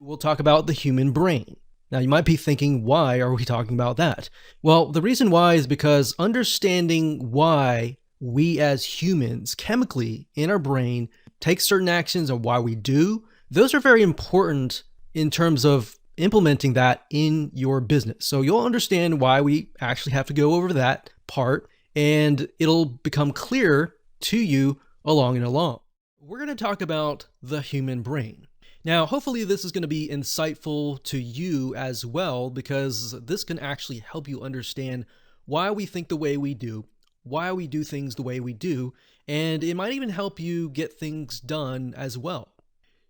We'll talk about the human brain. Now, you might be thinking, why are we talking about that? Well, the reason why is because understanding why we as humans chemically in our brain take certain actions and why we do, those are very important in terms of implementing that in your business. So you'll understand why we actually have to go over that part, and it'll become clear to you along and along. We're going to talk about the human brain. Now, hopefully this is going to be insightful to you as well, because this can actually help you understand why we think the way we do, why we do things the way we do, and it might even help you get things done as well.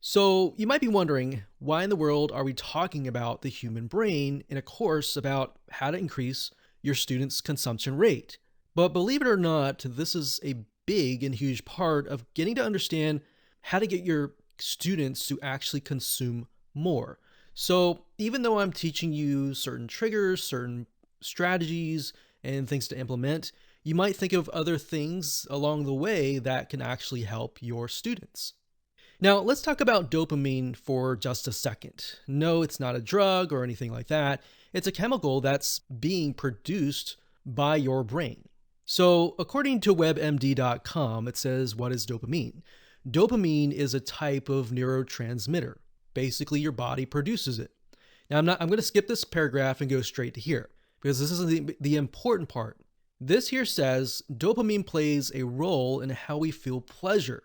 So you might be wondering, why in the world are we talking about the human brain in a course about how to increase your students' consumption rate? But believe it or not, this is a big and huge part of getting to understand how to get your students to actually consume more. So even though I'm teaching you certain triggers, certain strategies, and things to implement, you might think of other things along the way that can actually help your students. Now, let's talk about dopamine for just a second. No, it's not a drug or anything like that. It's a chemical that's being produced by your brain. So according to WebMD.com, it says, what is dopamine? Dopamine is a type of neurotransmitter. Basically, your body produces it. Now, I'm going to skip this paragraph and go straight to here, because this is the important part. This here says dopamine plays a role in how we feel pleasure.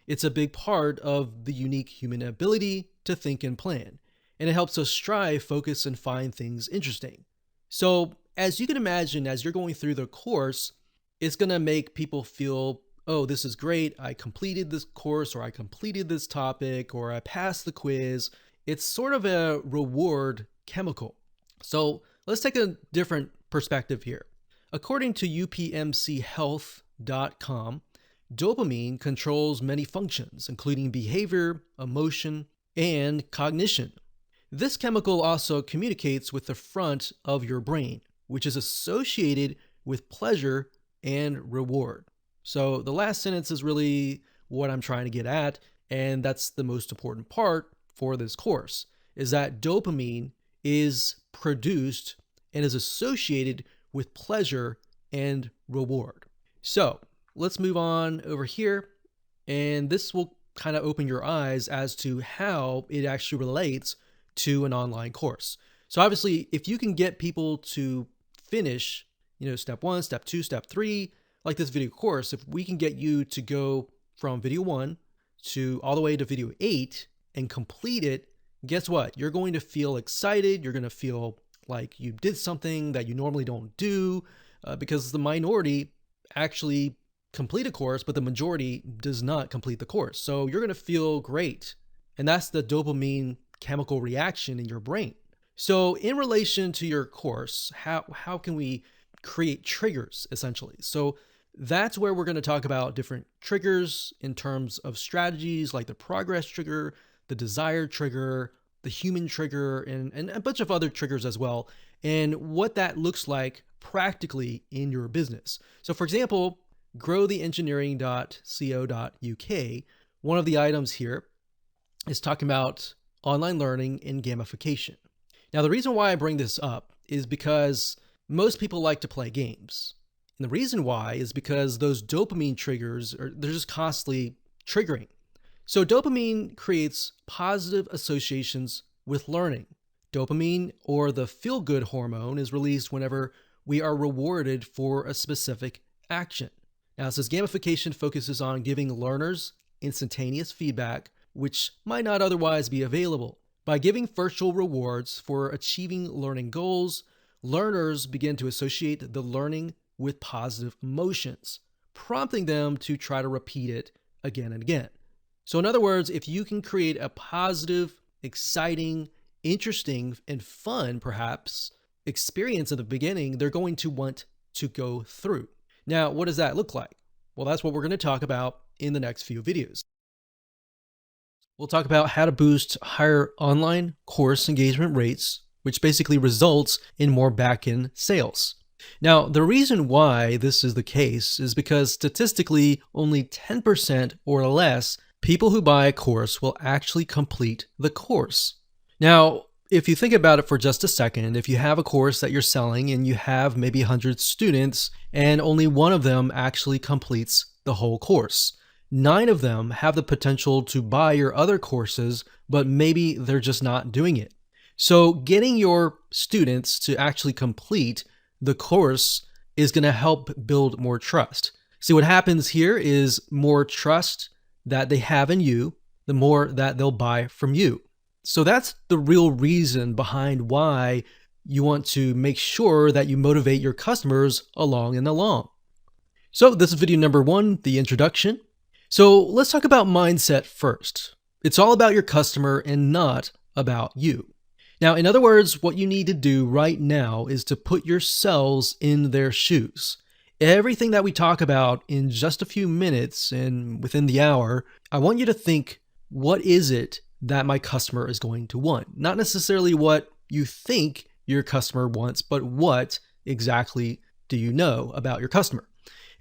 It's a big part of the unique human ability to think and plan, and it helps us strive, focus, and find things interesting. So, as you can imagine, as you're going through the course, it's going to make people feel, oh, this is great. I completed this course, or I completed this topic, or I passed the quiz. It's sort of a reward chemical. So let's take a different perspective here. According to upmchealth.com, dopamine controls many functions, including behavior, emotion, and cognition. This chemical also communicates with the front of your brain, which is associated with pleasure and reward. So the last sentence is really what I'm trying to get at, and that's the most important part for this course, is that dopamine is produced and is associated with pleasure and reward. So let's move on over here, and this will kind of open your eyes as to how it actually relates to an online course. So obviously, if you can get people to finish, step 1, step 2, step 3, like this video course, if we can get you to go from video 1 to all the way to video 8 and complete it, guess what? You're going to feel excited. You're going to feel like you did something that you normally don't do, because the minority actually complete a course, but the majority does not complete the course. So you're going to feel great. And that's the dopamine chemical reaction in your brain. So in relation to your course, how can we create triggers, essentially? So that's where we're going to talk about different triggers in terms of strategies, like the progress trigger, the desire trigger, the human trigger, and a bunch of other triggers as well, and what that looks like practically in your business. So for example, growtheengineering.co.uk, one of the items here is talking about online learning and gamification. Now, the reason why I bring this up is because most people like to play games. And the reason why is because those dopamine triggers they're just constantly triggering. So dopamine creates positive associations with learning. Dopamine, or the feel-good hormone, is released whenever we are rewarded for a specific action. Now, it says gamification focuses on giving learners instantaneous feedback, which might not otherwise be available. By giving virtual rewards for achieving learning goals, learners begin to associate the learning with positive emotions, prompting them to try to repeat it again and again. So in other words, if you can create a positive, exciting, interesting, and fun, perhaps, experience at the beginning, they're going to want to go through. Now, what does that look like? Well, that's what we're going to talk about in the next few videos. We'll talk about how to boost higher online course engagement rates, which basically results in more back-end sales. Now, the reason why this is the case is because statistically, only 10% or less people who buy a course will actually complete the course. Now, if you think about it for just a second, if you have a course that you're selling and you have maybe 100 students and only one of them actually completes the whole course, 9 of them have the potential to buy your other courses, but maybe they're just not doing it. So getting your students to actually complete the course is going to help build more trust. See, what happens here is more trust that they have in you, the more that they'll buy from you. So that's the real reason behind why you want to make sure that you motivate your customers along and along. So this is video number 1, the introduction. So let's talk about mindset first. It's all about your customer and not about you. Now, in other words, what you need to do right now is to put yourselves in their shoes. Everything that we talk about in just a few minutes and within the hour, I want you to think, what is it that my customer is going to want? Not necessarily what you think your customer wants, but what exactly do you know about your customer?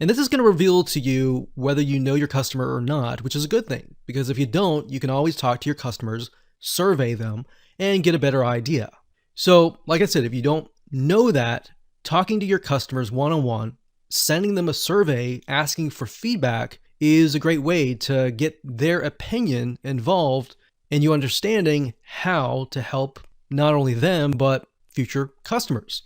And this is going to reveal to you whether you know your customer or not, which is a good thing, because if you don't, you can always talk to your customers, survey them, and get a better idea. So, like I said, if you don't know that, talking to your customers one-on-one, sending them a survey, asking for feedback is a great way to get their opinion involved and you understanding how to help not only them, but future customers.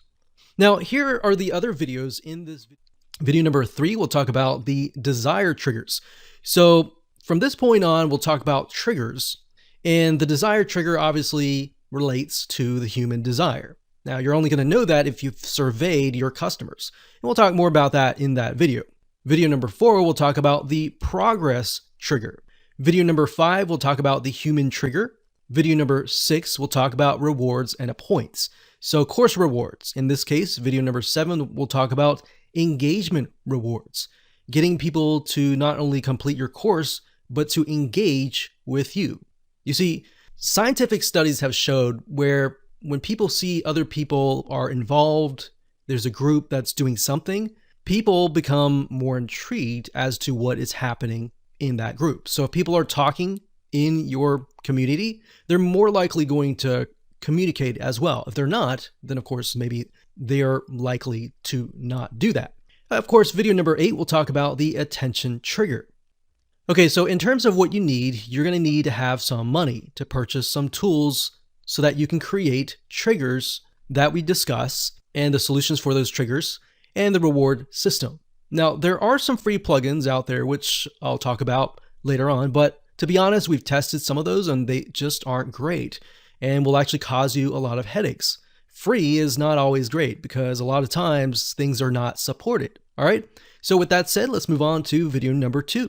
Now, here are the other videos in this video. Video number 3, we'll talk about the desire triggers. So from this point on, we'll talk about triggers, and the desire trigger obviously relates to the human desire. Now, you're only going to know that if you've surveyed your customers, and we'll talk more about that in that video. Video number 4, we'll talk about the progress trigger. Video number 5, we'll talk about the human trigger. Video number 6, we'll talk about rewards and points. So course rewards. In this case, video number 7, we'll talk about engagement rewards, getting people to not only complete your course, but to engage with you. You see, scientific studies have showed where when people see other people are involved, there's a group that's doing something, people become more intrigued as to what is happening in that group. So if people are talking in your community, they're more likely going to communicate as well. If they're not, then of course, maybe they are likely to not do that. Of course, video number 8, we'll talk about the attention trigger. Okay, so in terms of what you need, you're going to need to have some money to purchase some tools so that you can create triggers that we discuss and the solutions for those triggers and the reward system. Now, there are some free plugins out there, which I'll talk about later on, but to be honest, we've tested some of those and they just aren't great and will actually cause you a lot of headaches. Free is not always great because a lot of times things are not supported. All right. So with that said, let's move on to video number 2.